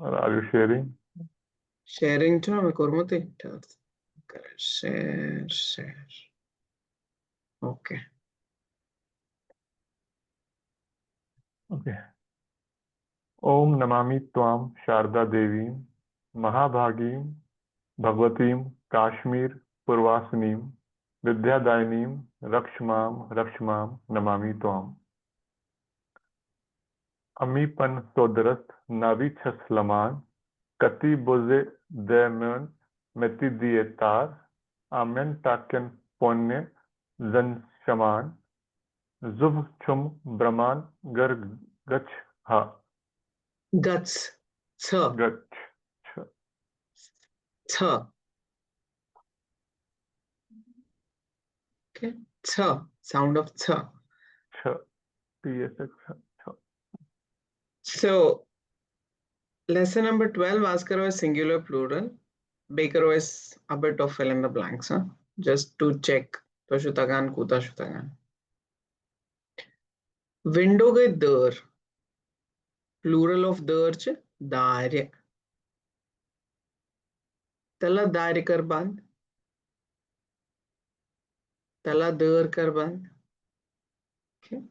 Or are you sharing? Sharing to me kormote. Share. Okay. Okay. Om Namami Twam Sharda Devim Mahabhagim Bhagwatim Kashmir Purvasinim Vidyadainim Rakshmam Namami Twam. Amipan Sodarat Navi Chaslaman Kati Boze Demen Meti Dietar Amen Taken Ponne Zan Shaman Zuv Chum Brahman Gar Gach Ha Guts. Th. Gach. Th. Okay. Th. Sound of th. TSX. So, lesson number 12, ask karo is singular plural. Be karo is a bit of fill in the blanks. Huh? Just to check. To shutagan, kuta shutagan. Window gay dar. Plural of dar ch dare. Tala dare kar band. Tala dar kar band. Okay.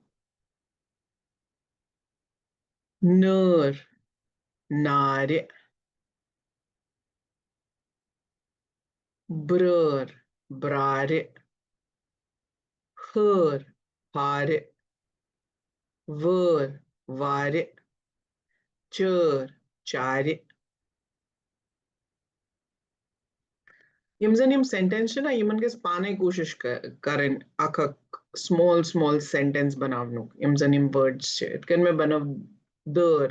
Nar. Nare. Brr. Brare. Hör. Hare. Var. Vare. Char. Chare. Yama sentence ना Yemen के पाने कोशिश करें आखा small sentence बनावनो यम words छे it can में बनव दर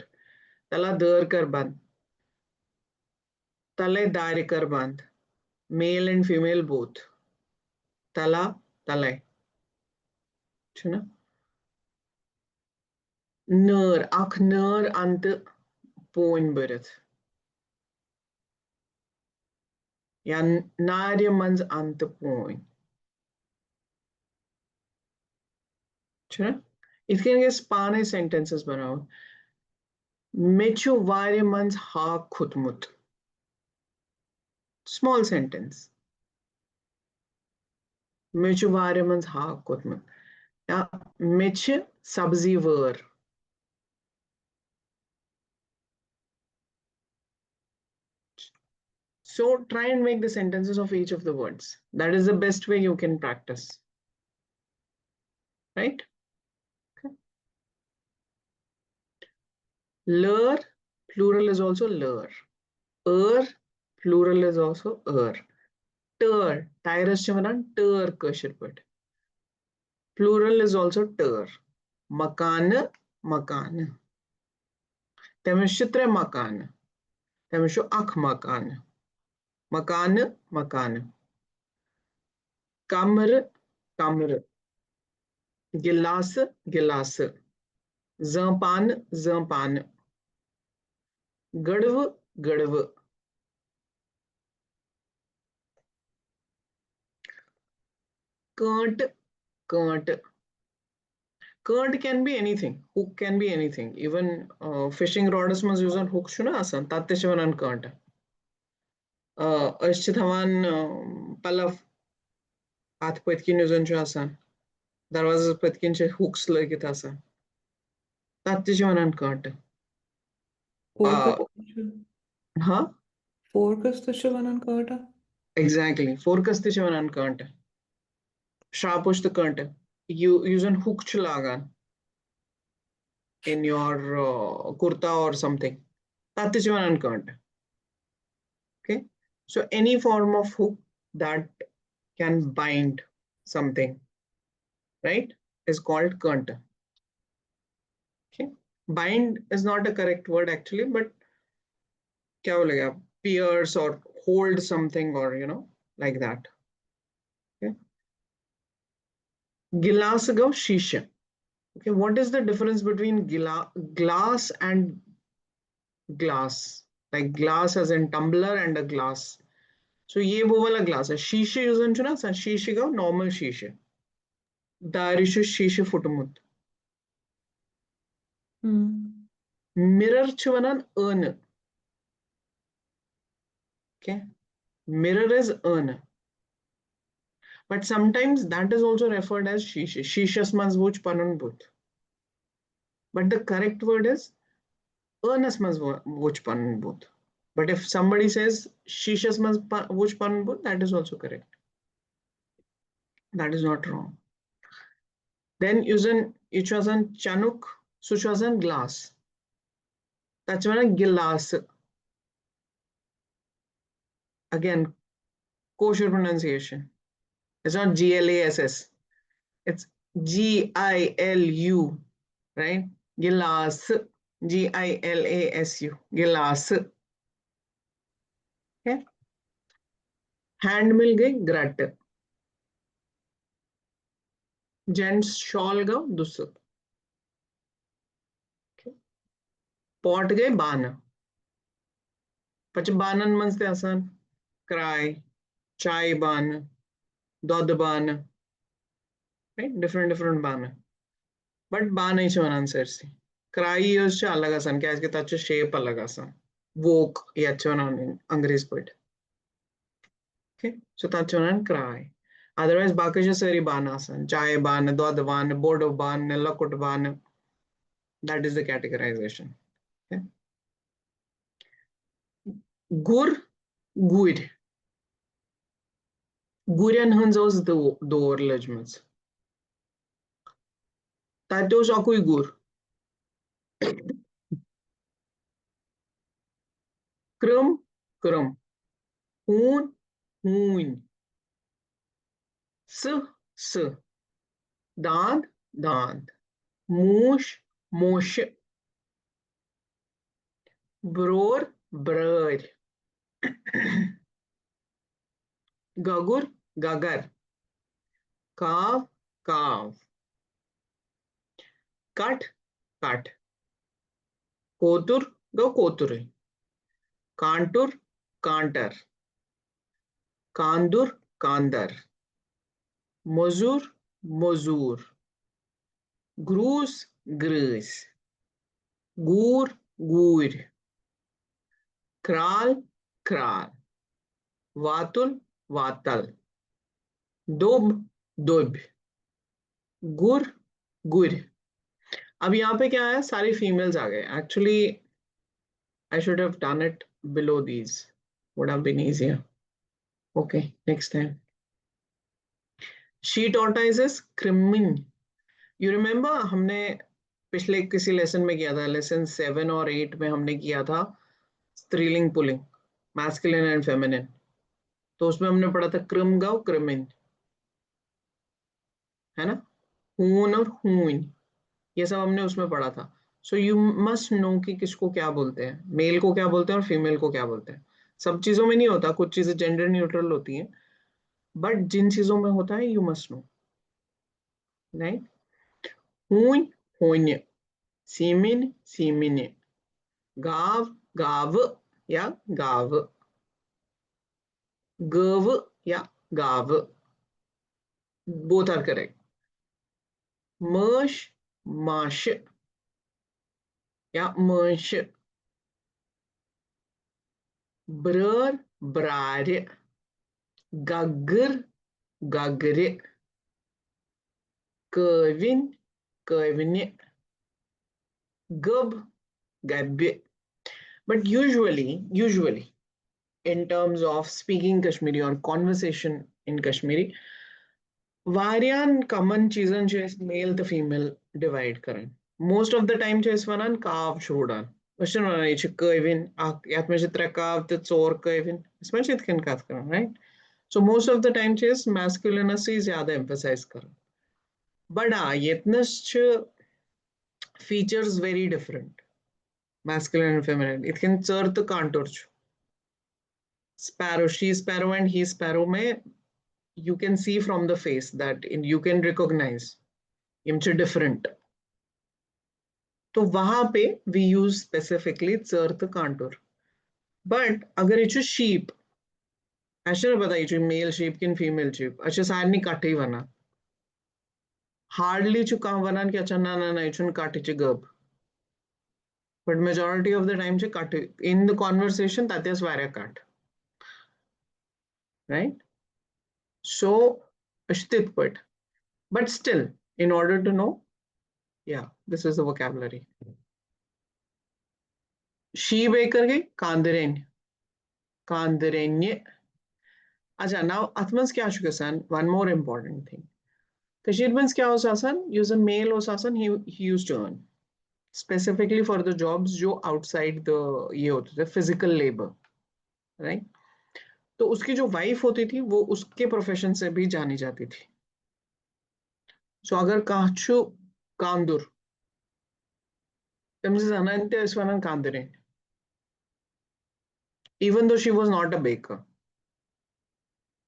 तला दर कर बंद तले दार कर बंद मेल एंड फीमेल बोथ तला तले छुना नर आख नर अंत पोइन बरत या नार्य मंज अंत पोइन छुना इसके लिए पाने सेंटेंसेस बनाओ मेचु वार्य मंज हा खुतमुत small sentence मेच वारे मंज हा कोतमन या मेच सब्जी वर so try and make the sentences of each of the words. That is the best way you can practice, right? Okay. Lur plural is also lur. Plural is also Ter tyrus chamanan ter kashirput. Plural is also ter. Makan makan. Temishtre makan. Temishu akh makan. Makan makan. Kamr kamr. Gilas gilas. Zampan zampan. Gadv gadv. Kant kant. Kant can be anything. Hook can be anything. Even fishing rods must use on hook shuna asan. Tatte shivanan kant. Ashchithaman palaf hath petkin use on asan. Darwaza petkin che hooks like it asan. Tatte shivanan kant. Huh? Focus to shivanan kant. Exactly. Focus the shivanan kant. Shapush the kant. You use an hook chulagan in your kurta or something. Tatte shivanan kant. Okay, so any form of hook that can bind something, right, is called kant. Okay, bind is not a correct word actually, but kya bolega, pierce or hold something or like that. Okay, gilas go shisha. Okay, what is the difference between glass and glass? Like glass as in tumbler and a glass. So ये वो वाला glass है. शीशे use करना ना सा शीशे का normal शीशे. दारिशु शीशे फुटमुत. Mirror chuvanan earn. Okay. Mirror is urn. But sometimes that is also referred as shisha. Shishas mazvuch panunbut. But the correct word is urnas mazvuch panunbut. But if somebody says shishas mazvuch panunbut, that is also correct. That is not wrong. Then it was an chanuk, suchwasan glass. That's one a glass. Again, kosher pronunciation. It's not GLASS. It's GILU, right? Gilas. GILASU. Gilas. Okay. Hand मिल गई ग्रट. Gents shawl गो दुसर. Pot गए बान. पच बानन मनते आसान. Cry, chai ban, dod ban. Right? Different ban. But ban is one answer. Cry is अलग आसान. क्या इसके ताचे shape अलग आसान. Woke ये अच्छा one अंग्रेज poet. Okay, so that's one cry. Otherwise, बाकी सारी ban आसान. Chai ban, dod ban, bodo ban, lakut ban. That is the categorization. Okay. Gur, guir. Gurian hanzos door legments. Tatos akui gur. Krum, krum. Hoon, hoon. S. Dand, dand. Moosh, mosh. Bror, brr. Gagur, gagar. Kav, kav. Cut, cut. Kotur, go koturi. Kantur, kantar. Kandur, kandar. Mozur, mozur. Grus, grus. Gur, gur. Kral, kral. Vatul, vatal. Dub, dub. Gur, gur. अब यहाँ पे क्या है, सारी females आ गए. Actually, I should have done it below these. Would have been easier. Okay, next time. She tortoises crimin. You remember हमने पिछले किसी लेसन में किया था, लेसन 7 और 8 में हमने किया था स्त्रीलिंग पुलिंग, मैस्कुलिन एंड फेमिनिन. तो उसमें हमने पढ़ा था क्रिम गाव क्रिमिन, है ना. हून और हून ये सब हमने उसमें पढ़ा था. सो यू मस्ट नो कि किसको क्या बोलते हैं, मेल को क्या बोलते हैं और फीमेल को क्या बोलते हैं. सब चीजों में नहीं होता, कुछ चीजें जेंडर न्यूट्रल होती हैं, बट जिन चीजों में होता है यू मस्ट नो. राइट. हून होन्य, सीमिन सीमिन्य, गाव गाव या गाव, गव या गाव. Both are correct. मश माश या मश. ब्रर ब्रार्य. गगर गगरे. कविन कविन्य. गब गब्य. But usually, in terms of speaking Kashmiri or conversation in Kashmiri, varian common चीजन चेस male to female divide करें. Most of the time चेस वनान काव छोड़ान. वशन वनान ये कविन यात में चित्र काव ते चोर कविन इसमें चित्कन कात करें, right? So most of the time chess masculinity ज़्यादा emphasize करें. But ये features very different. Masculine and feminine. It can serve the contour. Sparrow, she sparrow and he sparrow में you can see from the face that you can recognize इनसे different. तो वहां पे we use specifically serve the contour. But अगर ये sheep, ऐसे ना पता ये male sheep किन female sheep, अच्छा सारे नहीं काटे ही बना. Hardly चु काम बना कि अच्छा ना ये काटे चे गब. But majority of the time in the conversation that is where I cut. right? So ashtitput. But still, in order to know, yeah, this is the vocabulary. She baker ke kandiren. Kandirenye. Acha, now Atmans kya shukasan? One more important thing. Kashirmans kya ho sasan? Use a male ho sasan, he used to earn. Specifically for the jobs जो outside the ये होते थे physical labor, right? तो उसकी जो wife होती थी वो उसके प्रोफेशन से भी जानी जाती थी. सो अगर काचू कांदुर तमसे अनंत इसवानन कांदुरे even though she was not a baker.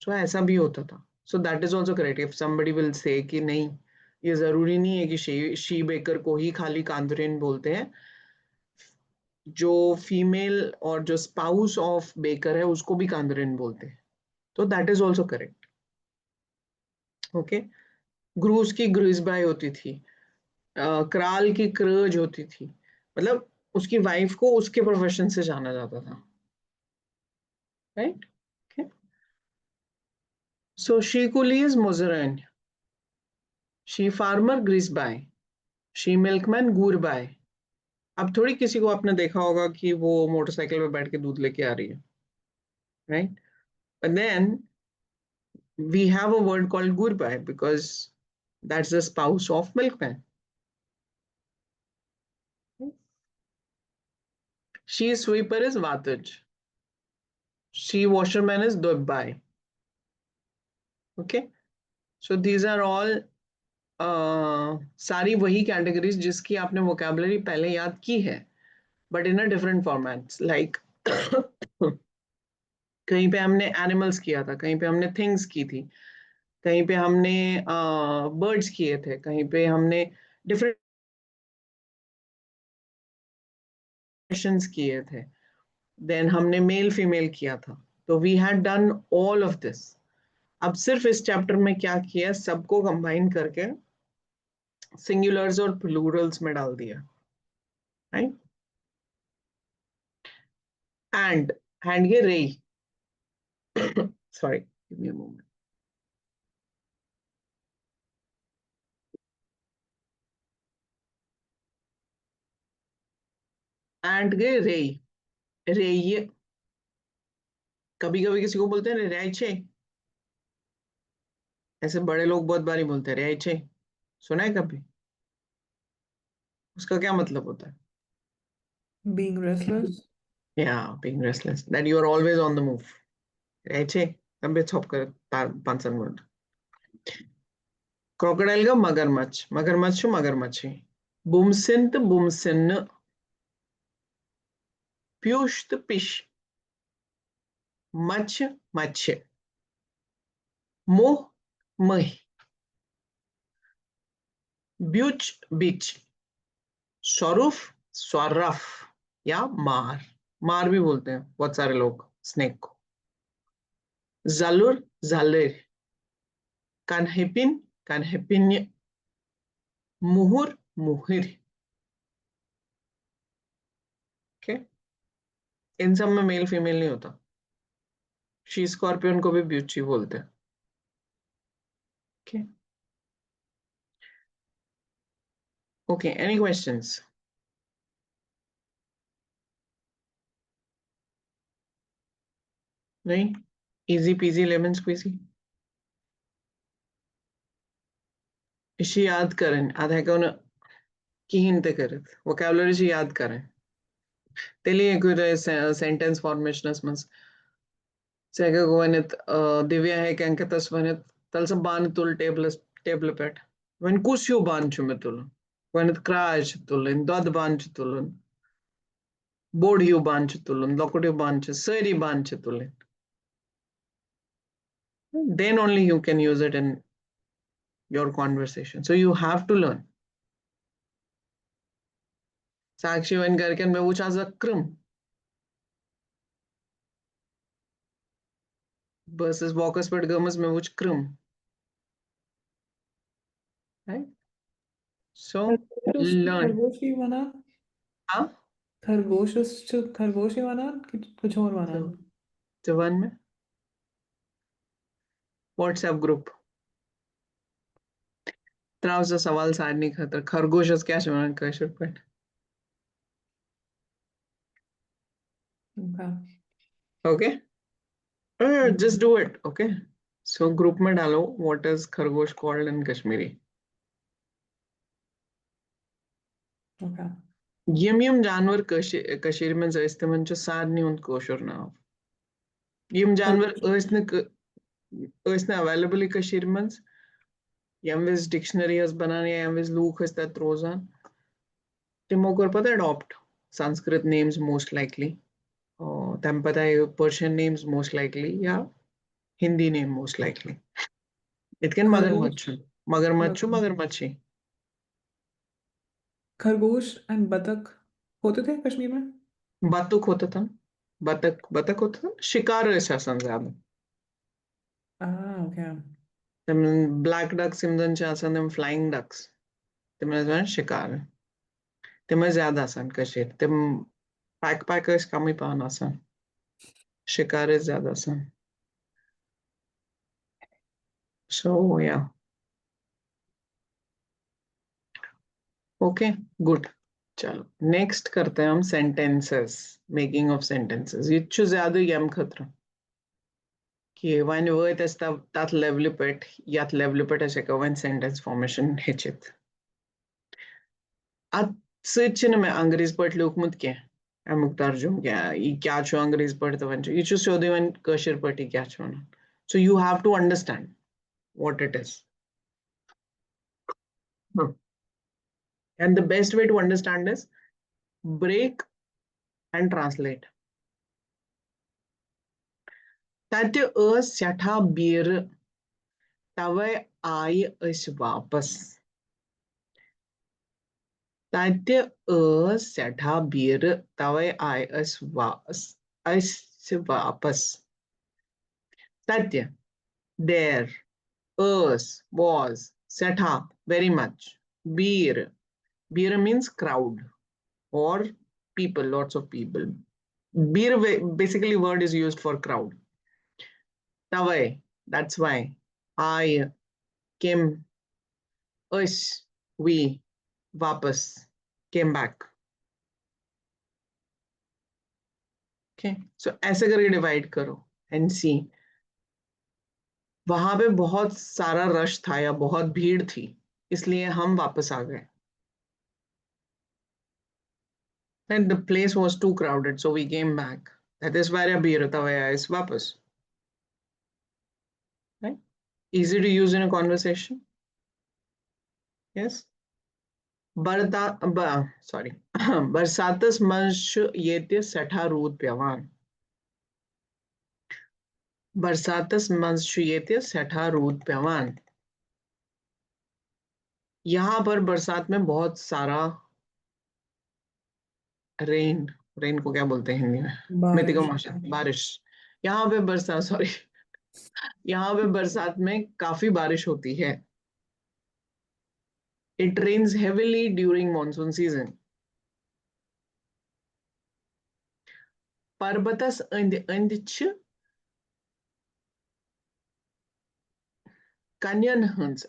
सो ऐसा भी होता था. So that is also correct. If somebody will say कि नहीं ये जरूरी नहीं है कि शी बेकर को ही खाली कांदुरेन बोलते हैं, जो फीमेल और जो स्पाउस ऑफ बेकर है उसको भी कांदुरेन बोलते हैं. तो that is also correct. Okay. Gross की ग्रीसबाई होती थी, क्राल की क्रज होती थी. मतलब उसकी वाइफ को उसके प्रोफेशन से जाना जाता था, right? Okay. So she coolie is मुजरन, शी फार्मर ग्रीसबाई, शी मिल्कमैन गूरबाई. अब थोड़ी किसी को आपने देखा होगा कि वो मोटरसाइकिल पे बैठ के दूध लेके आ रही है, right? But then we have a word called gurbai because that's the spouse of milkman. She sweeper is Vataj. She washerman is Dubbai. Okay. So these are all सारी वही कैटेगरीज जिसकी आपने वोकेबलरी पहले याद की है, but in a different formats. Like कहीं पे हमने एनिमल्स किया था, कहीं पे हमने थिंग्स की थी, कहीं पे हमने बर्ड्स किए थे, कहीं पे हमने डिफरेंट किए थे, देन हमने मेल फीमेल किया था. तो we had done all of this. अब सिर्फ इस चैप्टर में क्या किया, सबको कंबाइन करके सिंगुलर्स और प्लूरल्स में डाल दिया, राइट? एंड ये रे sorry give me a moment. And गए रे रे ये कभी कभी किसी को बोलते हैं रेचे. ऐसे बड़े लोग बहुत बारी बोलते हैं रेचे. सुना है कभी? उसका क्या मतलब होता है? Being restless. Yeah, being restless, that you are always on the move. Reche तब छप कर 5 मिनट. क्रोकोडाइल का मगरमच्छ, मगरमच्छ मगरमच्छी. बुमसिंत बुमसिन्न, प्यूष्त पिश, मच्छ मच्छ, मुह मही, ब्यूच बिच, स्वरूफ स्वरफ या मार. मार भी बोलते हैं बहुत सारे लोग स्नेक को. जलुर जलेर, कनहिपिन कनहिपिन्य, मुहुर मुहिर. ओके. इन सब में मेल फीमेल नहीं होता. शी स्कॉर्पियन को भी ब्यूची बोलते हैं. ओके. Okay, any questions? नहीं? Easy peasy lemon squeezy. इशी याद करें आधा कौन किहिन ते करत वोकैबुलरी याद करें. तेली sentence फॉर्मेशनस Sega govanit Divya hai kankatas vanit talsa ban tul table pet. When kusyu ban chumetul. When it crash tulin, dod ban chutulun. Bodhiu ban chutulun, lokotiu ban seri ban chutulin. Then only you can use it in your conversation. So you have to learn. Sakshi when garken me wuch azakrum versus walkers pet gummas me wuch krum. Right? So learn. खरगोशी बना. हाँ? खरगोशी बना कि कुछ और बना? जवान में WhatsApp group. Traus the सवाल सारनी खातर खरगोश क्या चुनान कशर पट. Okay. Okay. Just do it. Okay. So group में डालो what is खरगोश called in Kashmiri. Okay. यम जानवर कशीर में जैसे मंचो सारनी उन कोशर नाव. यम जानवर ऐसने available कशीर में यम विज dictionary हस बनाने यम विज लूक हस तत रोजान. तिमो कर पता adopt Sanskrit names most likely. तम पता है Persian names most likely या Hindi name most likely. इतकन मगरमच्छु. खरगोश एंड बतख होते थे कश्मीर में. बतख होता था. बतख होता था. शिकार ऐसा ज्यादा. Okay. ब्लैक डक्स सिमदन चासन फ्लाइंग डक्स. तिम शिकार. तिम ज्यादा आसान कशीर. तिम पैकर्स कम ही पान आसान. शिकार ज्यादा आसान. So yeah. Okay, good. चलो नेक्स्ट करते हैं हम सेंटेंसेस. Making of sentences. ये छु ज्यादा यम खतरा कि वन वर्ड इस तात लेवल पेट यात लेवल पेट ऐसे का वन सेंटेंस फॉर्मेशन हेचित. अत सच न मैं अंग्रेज पढ़ लोकमुत के अमुक तर्जुम क्या ये क्या छु अंग्रेज पढ़ तो वन ये छु सोदे वन कशर पढ़ी क्या छु ना. So you have to understand what it is. And the best way to understand is break and translate. Tati seta bir tawai आई अस वापस. Tati seta bir tawai आई अस वापस. Tati there was seta very much. Bir means crowd or people, lots of people. Bir basically word is used for crowd. Tawai, that's why. I came, us, we, vapas, came back. Okay, so ऐसे करके divide करो and see. वहां पे बहुत सारा rush था या बहुत भीड़ थी इसलिए हम वापस आ गए. And the place was too crowded, so we came back. That is why bir tawai is vapas. Right? Easy to use in a conversation. Yes. Sorry. Barsatas mansh yete setha rood pyavan. Barsatas mansh yete setha rood pyavan. यहाँ पर बरसात में बहुत सारा rain को क्या बोलते हैं हिंदी में. मितिको माशा बारिश. यहाँ पे बरसात सॉरी यहाँ पे बरसात में काफी बारिश होती है. It rains heavily during monsoon season. Parbatas and Kanyan Huns.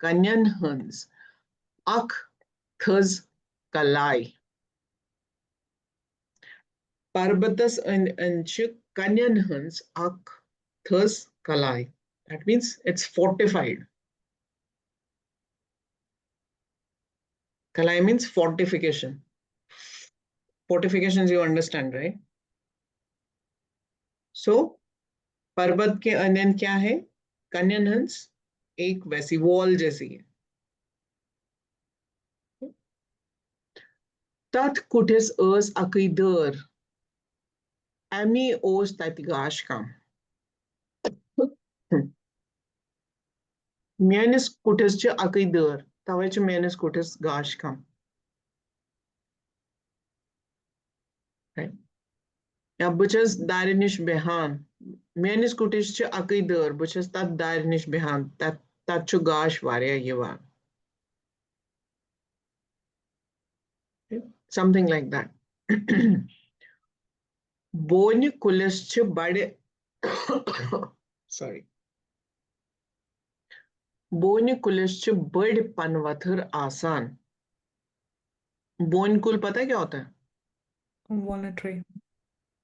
Kanyan Huns. Ak Thuz Kalai. Parbatas and Kanyan Huns Ak Thuz Kalai. That means it's fortified. Kalai means fortification. Fortifications you understand, right? So, पर्वत के अन्यन क्या है. कन्यन हंस एक वैसी wall जैसी है. तात कुटिस अस अकीदर एमी ओस ततिगाश काम. मेनिस कुटिस च अकीदर तवे च मेनिस कुटिस गाश काम. या बुचस दारिनिश बेहान. मेनिस कुटिस च अकीदर बुचस तात दारिनिश बेहान तात च गाश वारिया यवान. Something like that. Boni kulis ch bade sorry. Bone Kulish बड़ पनवथर आसान। बोन कुल पता है क्या होता है? Walnut tree.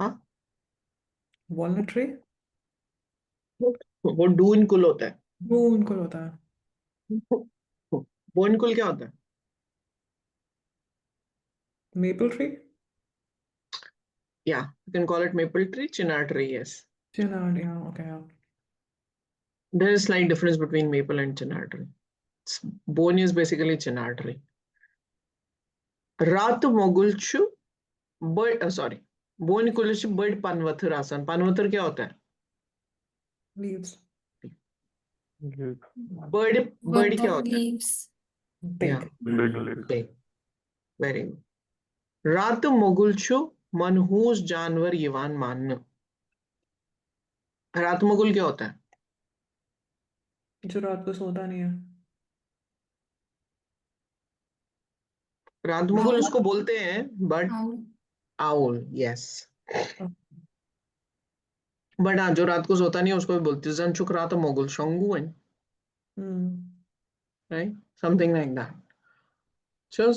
हाँ, वॉलनट ट्री। वो डून कुल होता है। वो उनको होता है। बोन कुल क्या होता है? Maple tree. Yeah, you can call it maple tree, chinar tree, yes. Chinar, yeah, okay, yeah. There is slight difference between maple and chinar tree. Bone is basically chinar tree. रात Mogul छु बड़ sorry bone कुल छु बड़ पनवथर आसान। पनवथर क्या होता है? Leaves. बड़ बड़ क्या होता है? leaves. Yeah, Big. Big leaf. big. Very good. रात मोगुल छु मनहूस जानवर यवान मान। रात मोगुल क्या होता है? जो रात को सोता नहीं है। रात मोगुल Owl. उसको बोलते हैं but Owl. Owl, yes. Oh, but हाँ, जो रात को सोता नहीं है उसको भी बोलते हैं जंचुक रात Mogul शंगुन, right, something like that. सो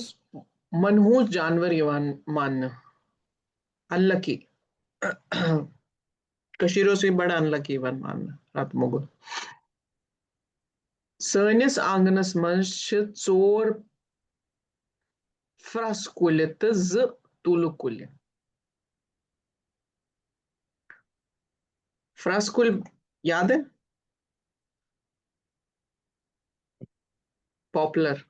मनहूस जानवर यवान मान, अनलकी। कशीरों से बड़ा अनलकी वन मान रात मोगुल। सनिस आंगनस मंच चोर फ्रस कुल तो ज तुल कुल। फ्रस कुल याद है? पॉपुलर।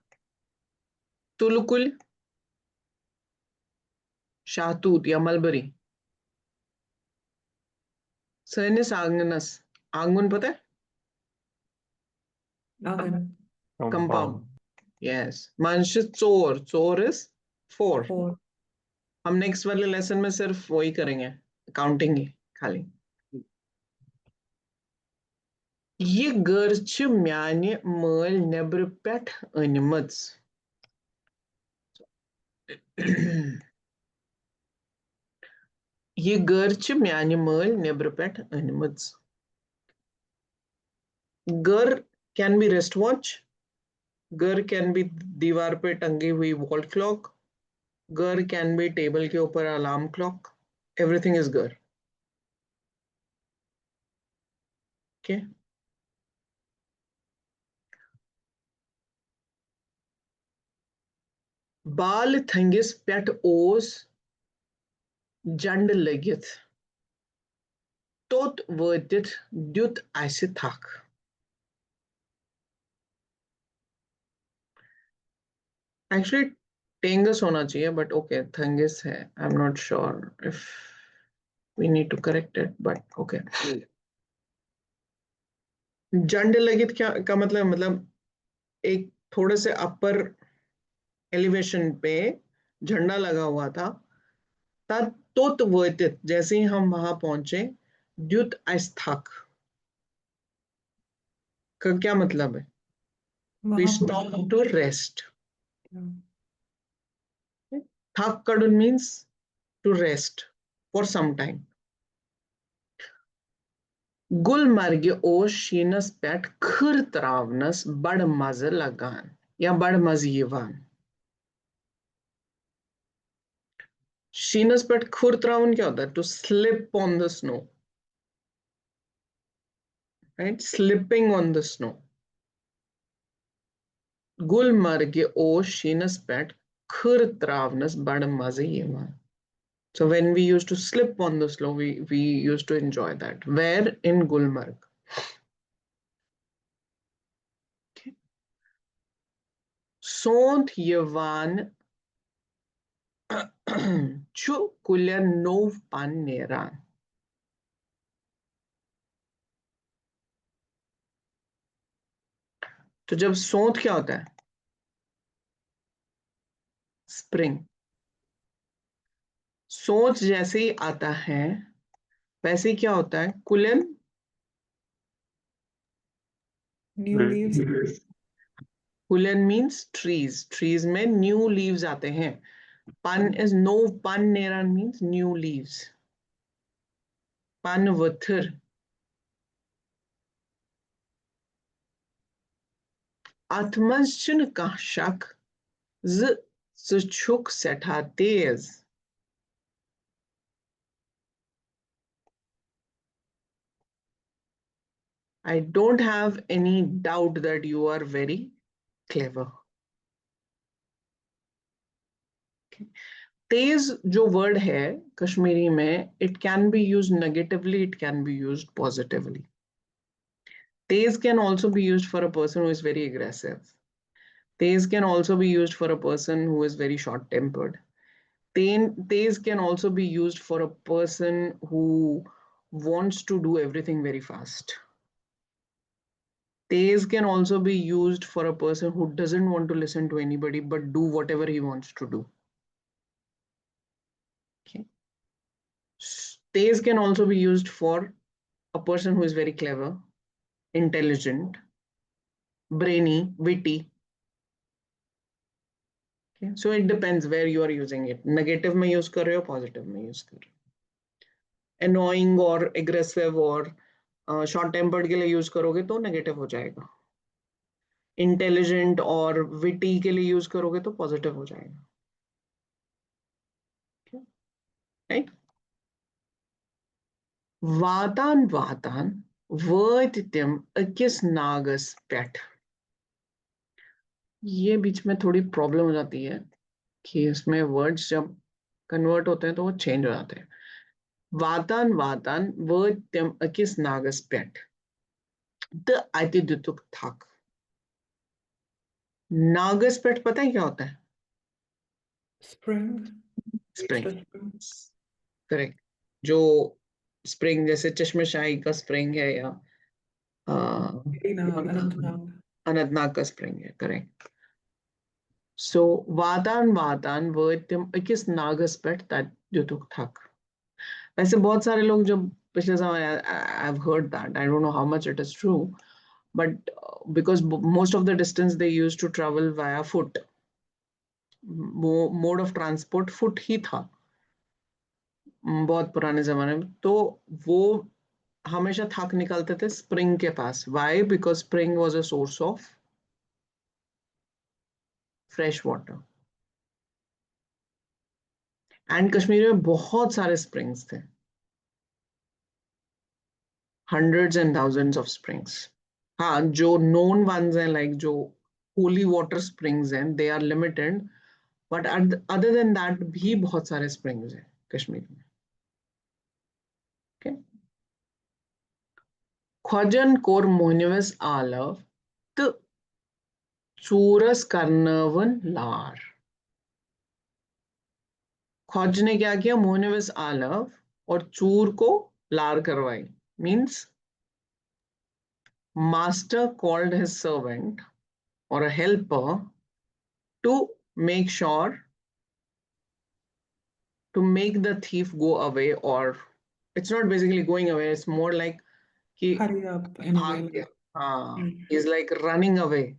तुल कुल शाहतूत या मलबरी। सनिस आंगनस, आंगन पता है? आंगन। Compound, yes. मंच चोर, चोर इज 4। Four. हम नेक्स्ट वाले लेसन में सिर्फ वही करेंगे, काउंटिंग ही खाली। ये गर छ म्याने मल नेबर पेठ अनमच। ये गर छ म्याने मल नेबर पेठ अनमच। गर कैन बी रेस्ट वॉच, गर कैन बी दीवार पे टंगी हुई वॉल क्लॉक, गर कैन बी टेबल के ऊपर अलार्म क्लॉक, एवरीथिंग इज गर। ओके, बाल थंगिस पेट ओस जंड लगित तोत वतित द्युत आसि थक। एक्चुअली टेंगस होना चाहिए बट ओके थंगिस है। I am not sure if we need to correct it but okay. जंड लगित क्या का मतलब एक थोड़े से अपर एलिवेशन पे झंडा लगा हुआ था। तोत वतित जैसे ही हम वहां पहुंचे, द्युत आस्थक का क्या मतलब है? We वहां stop to rest. Yeah. Thakkadun means to rest for some time. Gulmarg ओ शीनस पेट खर त्रावनस बड़ मज लगान या बड़ मज यवान। शीनस पेट खुर त्रावन क्या होता है? To slip on the snow, right, slipping on the snow. Gulmarg ओ शीनस पेट खर त्रावनस बड़ मज यवान। So when we used to slip on the snow, we used to enjoy that. Where? In Gulmarg. Okay. Sont Yavan Chu Kulya Nov Pan Neran. तो जब सोंत क्या होता है? स्प्रिंग। सोच जैसे ही आता है वैसे ही क्या होता है? कुलन। New leaves. कुलन मीन्स ट्रीज, ट्रीज में न्यू लीव्स आते हैं। पन इज नो पन नेरान मीन्स न्यू लीव्स। पन वथर Atmasjin kashak z zuchuk setates. I don't have any doubt that you are very clever. Okay. तेज जो word है कश्मीरी में, it can be used negatively, it can be used positively. Tez can also be used for a person who is very aggressive. Tez can also be used for a person who is very short-tempered. Tez can also be used for a person who wants to do everything very fast. Tez can also be used for a person who doesn't want to listen to anybody but do whatever he wants to do. Okay. Tez can also be used for a person who is very clever, intelligent, brainy, witty. Okay. So it depends where you are using it. Negative में use कर रहे हो, positive में use कर रहे हो. Annoying or aggressive or short-tempered के लिए use करोगे तो negative हो जाएगा. Intelligent और witty के लिए use करोगे तो positive हो जाएगा. Okay. Right? Vātan vātan vātitim akis nagas pet. ये बीच में थोड़ी प्रॉब्लम हो जाती है कि इसमें वर्ड्स जब कन्वर्ट होते हैं तो वो चेंज हो जाते हैं. वातान वातान वत्यम अकिस नागस पेट द अतिदुतुक थक. नागस पेट पता है क्या होता है? Spring. स्प्रिंग. Spring. करेक्ट. जो स्प्रिंग जैसे चश्मशाही का स्प्रिंग है या Raina, Anantnag. अनंतनाग का स्प्रिंग है. करेक्ट. सो वातान वातान वत्यम अकिस नागस पेट तद्युतुक थक. वैसे बहुत सारे लोग जब पिछले समय I've heard that, I don't know how much it is true, but because most of the distance they used to travel via foot, mode of transport foot ही था बहुत पुराने जमाने में, तो वो हमेशा थक निकलते थे स्प्रिंग के पास. Why? Because spring was a source of fresh water. And Kashmir में बहुत सारे springs थे. Hundreds and thousands of springs. हाँ, जो known ones हैं, like जो holy water springs हैं, they are limited. But other than that, भी बहुत सारे springs हैं कश्मीर में. Okay. Khojan kor mohnivas alav t चूरस करनवन लार. खोज ने क्या किया? मोहनिवस आलव और चूर को लार करवाई. Means master called his servant or a helper to make sure to make the thief go away, or it's not basically going away, it's more like कि Hurry up in a भाग way. गया. हाँ, Hmm. he's like running away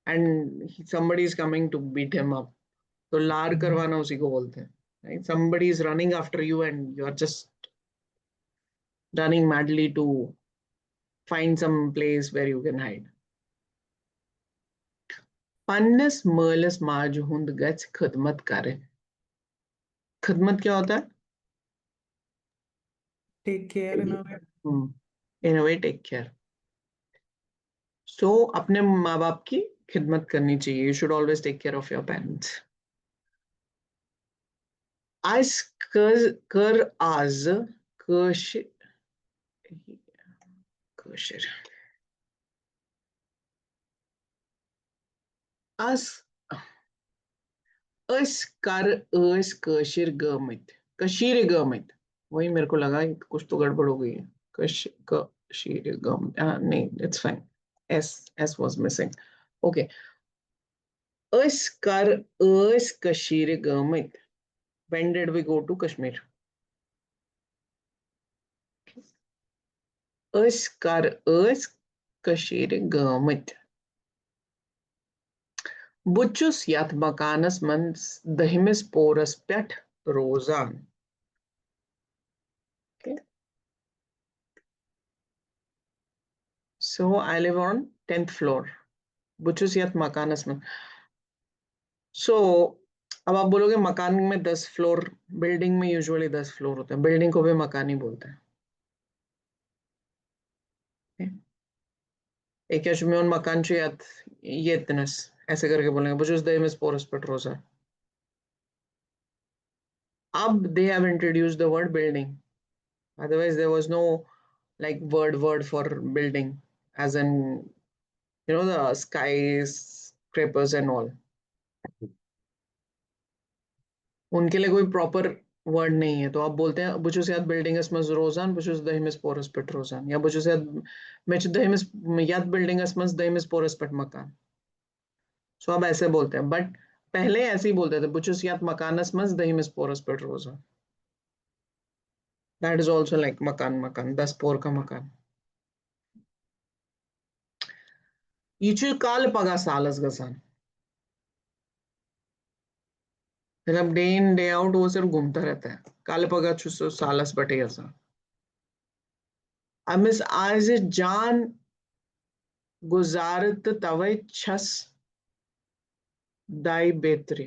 and somebody is coming to beat him up. तो लार करवाना उसी को बोलते हैं. Right? Somebody is running after you and you are just running madly to find some place where you can hide. पन्नस मलस माज हुंद गच खदमत करे. खदमत क्या होता है? Take care in a way. In a way, take care. So अपने माँ बाप की खिदमत करनी चाहिए. You should always take care of your parents. As कर आज kashir. As कर अस कशिर गमित. कशीर गमित. वही मेरे को लगा कुछ तो गड़बड़ हो गई है. कशीर गमित. नहीं, it's fine. S was missing. Okay. As कर अस Kashir गमित. When did we go to Kashmir? As कर अस Kashir गमित. Buchus yat makanas mans dahimis porus pet rozan. Okay. So I live on 10th floor. बुचुस यात मकानस में. सो अब आप बोलोगे मकान में 10 फ्लोर, बिल्डिंग में यूजुअली 10 फ्लोर होते हैं, बिल्डिंग को भी मकान ही बोलते हैं. एक यशमियोन मकान यात ये इतनस ऐसे करके बोलेंगे बुचुस दहिमिस पोरस पेट्रोसा. अब they have introduced the word building. Otherwise, there was no like word for building, as in the skyscrapers and all. उनके लिए कोई प्रॉपर वर्ड नहीं है, तो आप बोलते हैं बुचुस याद बिल्डिंग अस्मस रोजान बुचुस दहिमिस पोरस पेट रोजान, या बुचुस याद मेच दहिमिस याद बिल्डिंग अस्मस दहिमिस पोरस पेट मकान. सो आप ऐसे बोलते हैं, बट पहले ऐसे ही बोलते थे बुचुस याद मकान अस्मस दहिमिस पोरस पेट रोजान. That is also like makan 10 पोर का मकान. Ichil kal paga salas gasan. मतलब डे इन डे आउट वो सिर्फ घूमता रहता है. काले पगा छुसो सालस बटे ऐसा. अमिस आज जान गुजारत तवे छस दाई बेतरी.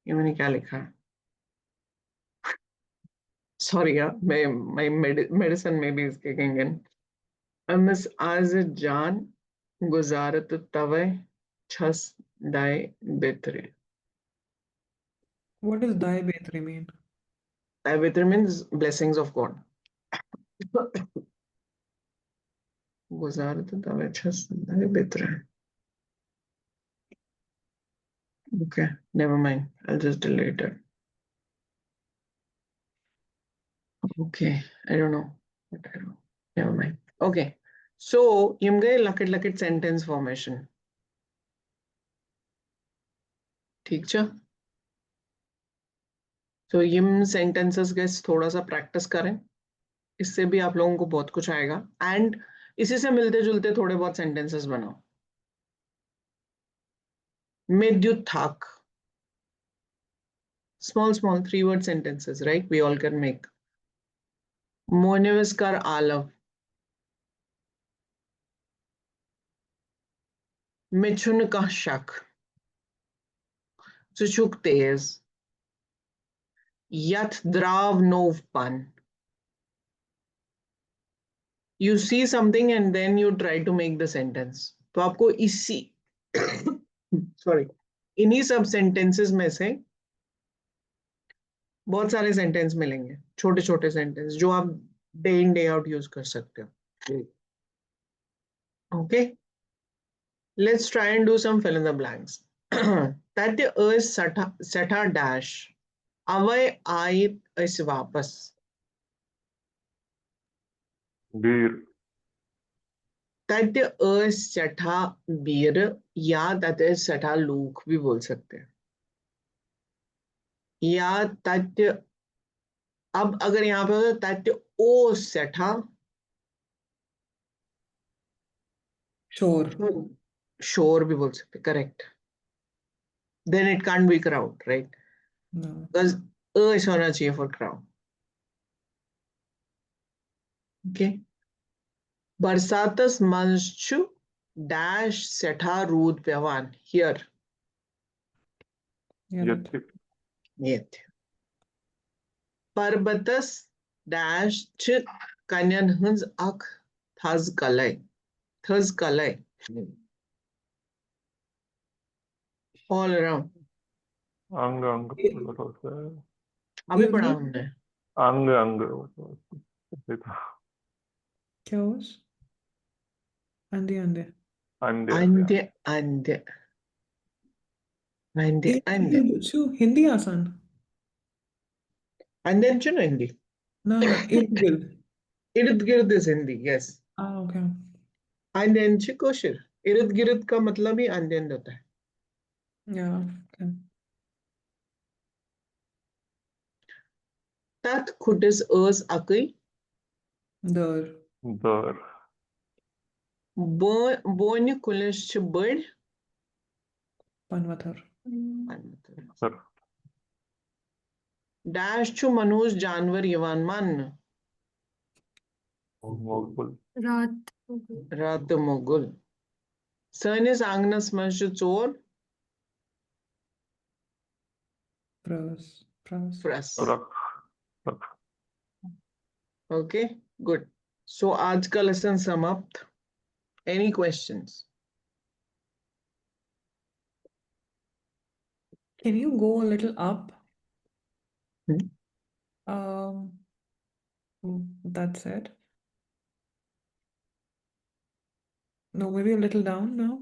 ये मैंने क्या लिखा है? सॉरी यार, मैं माय मेडिसिन में भी इसके कहेंगे. अमिस आज जान गुजारत तवे छस दाई बेतरी. What does Dai Betri mean? Dai बेतरी means blessings of God. Gujarat तवे छस दाई बेतरी. Okay, never mind. I'll just delete it. Okay, I don't know. What I don't. Never mind. Okay, so यमगे लकट sentence formation. ठीक चा? So यम sentences guys थोड़ा सा practice करें. इससे भी आप लोगों को बहुत कुछ आएगा. And इसी से मिलते जुलते थोड़े बहुत sentences बनाओ. Medyuthak. Small 3-word sentences, right? We all can make. Moneviskar Alav. Michun ka shak. Suchuk tez. Yat drav nov pan. You see something and then you try to make the sentence. तो आपको इसी sorry इन्हीं सब sentences में से बहुत सारे sentence मिलेंगे, छोटे छोटे सेंटेंस जो आप day in day out use कर सकते हो. Okay, let's try and do some fill in the blanks. तथ्य अस सठा डैश अवय आयत इस वापस. बीर तथ्य अस सठा बीर या तथ्य सठा लूक भी बोल सकते हैं. या तथ्य, अब अगर यहाँ पे होता तथ्य ओ सठा Shore. शोर भी बोल सकते. Correct. Then it can't be crowd, right? No. Because a होना चाहिए फॉर क्राउड. ओके. बरसातस मंशु डैश सेठा रूद पेवान. Here Yeah, that. यति नियत. पर्बतस डैश च कन्यन हंस अख थज कलय. थज कलय. All around. अंग अंग होता है. अभी इर्द पढ़ा गिर्द हमने. अंग अंग ऐसे था. क्या was? Ande ande. अंडे अंधे अंधे अंधे इर्द अंधे. गिर्द छू हिंदी आसान. And then चुनो हिंदी. ना ना इर्द गिर्द. इर्द गिर्द is Hindi, yes. Ah, okay. And then कोशिर. इर्द गिर्द का मतलब ही and then होता है. Yeah, okay. तात खुटिस अस अकई. Dar. दर बोन कुलिश च बड़. Panvathar. सर डैश छु मनूस जानवर यवान मान. मोगुल रात Mughal. Seines Agnes Manchur Pros. Pros. Press. रख Okay, good. So आज का lesson समाप्त. Any questions? Can you go a little up? Hmm? That's it. No, maybe a little down now.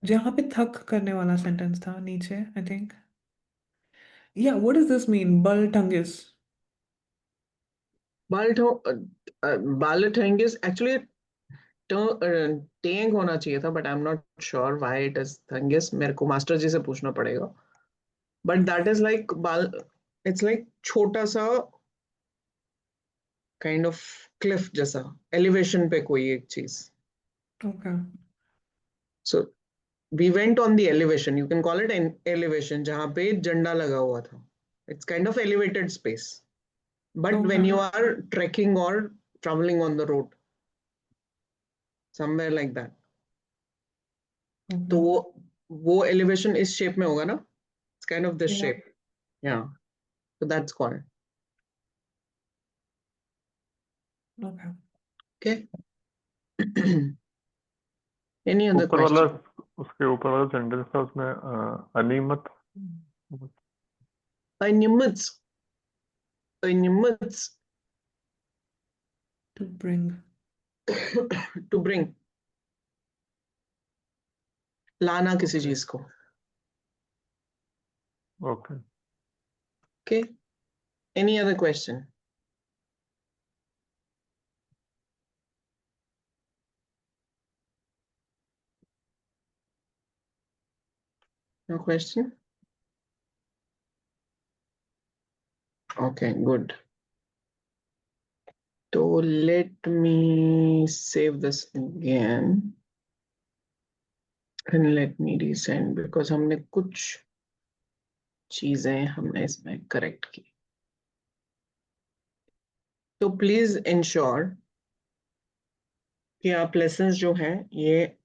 जहाँ पे थक करने वाला सेंटेंस था नीचे, I think. Yeah, what does this mean? Baltungis. Balotangis actually tang होना चाहिए था, but I'm not sure why it is thangis. मेरे को मास्टर जी से पूछना पड़ेगा. But that is like it's like छोटा सा kind of cliff जैसा elevation पे कोई एक चीज. Okay. So we went on the elevation. You can call it an elevation जहाँ पे झंडा लगा हुआ था. It's kind of elevated space. But when you are trekking or traveling on the road, somewhere like that, तो वो elevation इस shape में होगा ना? It's kind of this shape. Yeah. So that's called. Okay. Okay. Any other ऊपर वाला question? उसके ऊपर वाला सेंटेंस था उसमें अनिमत Animals. Animals. To bring. To bring. लाना किसी चीज को. Okay Okay. Any other question? No question? Okay, good. So let me save this again. And let me resend because हमने कुछ चीजें हमने इसमें correct की. तो please ensure कि आप lessons जो हैं ये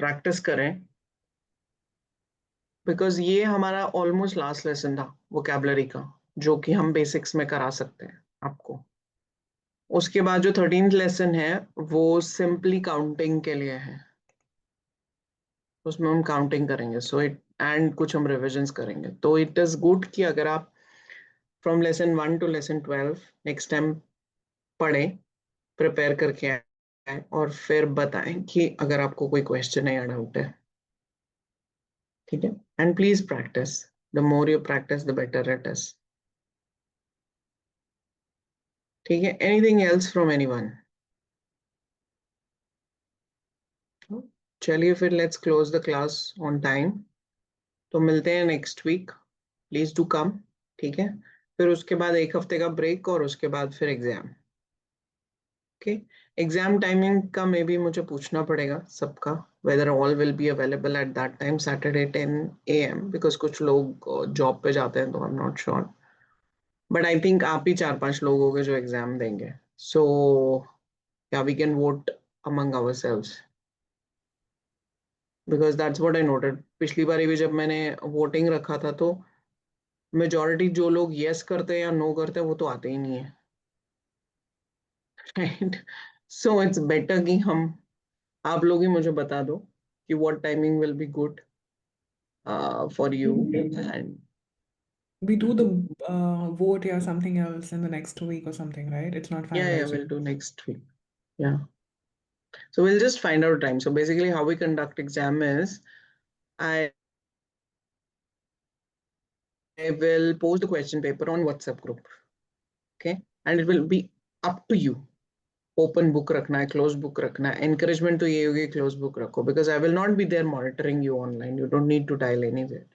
practice करें. Because ये हमारा almost last lesson था vocabulary का, जो कि हम basics में करा सकते हैं आपको. उसके बाद जो 13th lesson है वो simply counting के लिए है. उसमें हम काउंटिंग करेंगे. सो इट एंड कुछ हम रिविजन्स करेंगे. तो इट इज गुड कि अगर आप from lesson 1 to lesson 12 next time पढ़ें, प्रिपेयर करके आए और फिर बताएं कि अगर आपको कोई क्वेश्चन है या डाउट है. ठीक है. And please practice. The more you practice the better it is. ठीक है. Anything else from anyone? चलिए फिर let's close the class on time. तो मिलते हैं next week. Please do come. ठीक है. फिर उसके बाद एक हफ्ते का ब्रेक और उसके बाद फिर एग्जाम. ओके. एग्जाम टाइमिंग का मे बी मुझे पूछना पड़ेगा सबका, whether all will be available at that time, Saturday 10 AM, because कुछ लोग जॉब पे जाते हैं तो I'm not sure. But I think आप ही 4-5 लोग होंगे जो एग्जाम देंगे. So yeah, we can vote among ourselves. Because that's what I noted. पिछली बारी भी जब मैंने वोटिंग रखा था तो मेजॉरिटी जो लोग यस करते हैं या नो करते हैं वो तो आते ही नहीं है. Right? So it's better कि हम आप लोग ही मुझे बता दो कि what timing will be good for you. And We do the vote or something else in the next week or something, right? It's not yeah, finalized we'll yet. do next week. Yeah. So we'll just find out time. So basically how we conduct exam is I will post the question paper on WhatsApp group. Okay. And it will be up to you. Open book रखना है, close book रखना है. Encouragement तो ये होगी close book रखो, because I will not be there monitoring you online. You don't need to dial anywhere.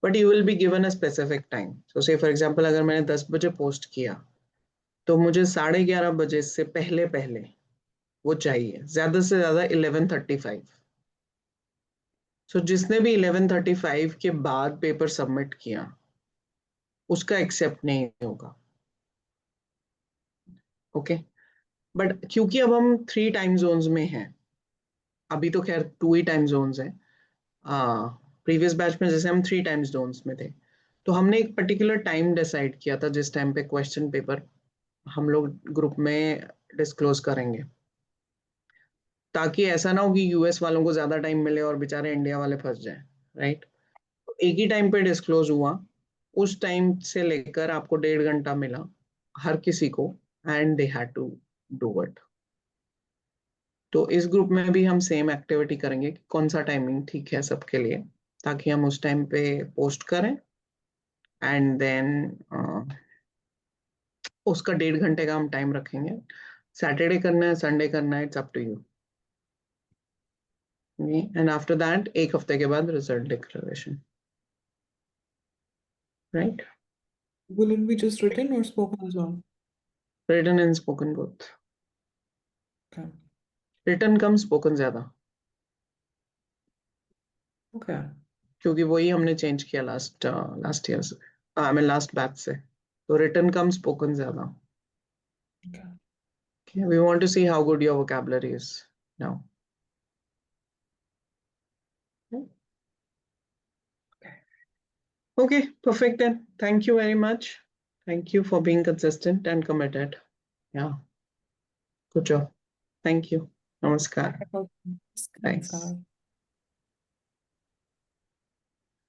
But you will be given a specific time. So say for example अगर मैंने 10 बजे post किया तो मुझे 11:30 बजे से पहले पहले वो चाहिए, ज्यादा से ज्यादा 11:35. सो जिसने भी 11:35 के बाद पेपर सबमिट किया उसका एक्सेप्ट नहीं होगा. ओके, बट क्योंकि अब हम 3 टाइम जोन्स में हैं, अभी तो खैर 2 ही टाइम जोन्स हैं, प्रीवियस बैच में जैसे हम 3 टाइम जोन्स में थे, तो हमने एक पर्टिकुलर टाइम डिसाइड किया था जिस टाइम पे क्वेश्चन पेपर हम लोग ग्रुप में डिस्क्लोज करेंगे, ताकि ऐसा ना हो कि यूएस वालों को ज्यादा टाइम मिले और बेचारे इंडिया वाले फंस जाएं, राइट? तो एक ही टाइम पे डिस्क्लोज हुआ, उस टाइम से लेकर आपको 1.5 घंटा मिला हर किसी को, and they had to do it. तो इस ग्रुप में भी हम सेम एक्टिविटी करेंगे कि कौन सा टाइमिंग ठीक है सबके लिए, ताकि हम उस टाइम पे पोस्ट करें, एंड देन उसका 1.5 घंटे का हम टाइम रखेंगे। सैटरडे करना है, संडे करना है, it's up to you. And after that 1 हफ्ते के बाद result declaration, right? Will it be just written or spoken as well? Written and spoken both. Okay. Written कम, स्पोकन ज्यादा, Okay. क्योंकि वही हमने चेंज किया लास्ट ईयर से, आई मीन लास्ट बैच से। तो रिटन कम, स्पोकन ज्यादा। Okay. Okay, we want to see how good your vocabulary is now. Okay, perfect then. Thank you very much. Thank you for being consistent and committed. Yeah, good job. Thank you. Namaskar. Okay. Thanks. Namaskar.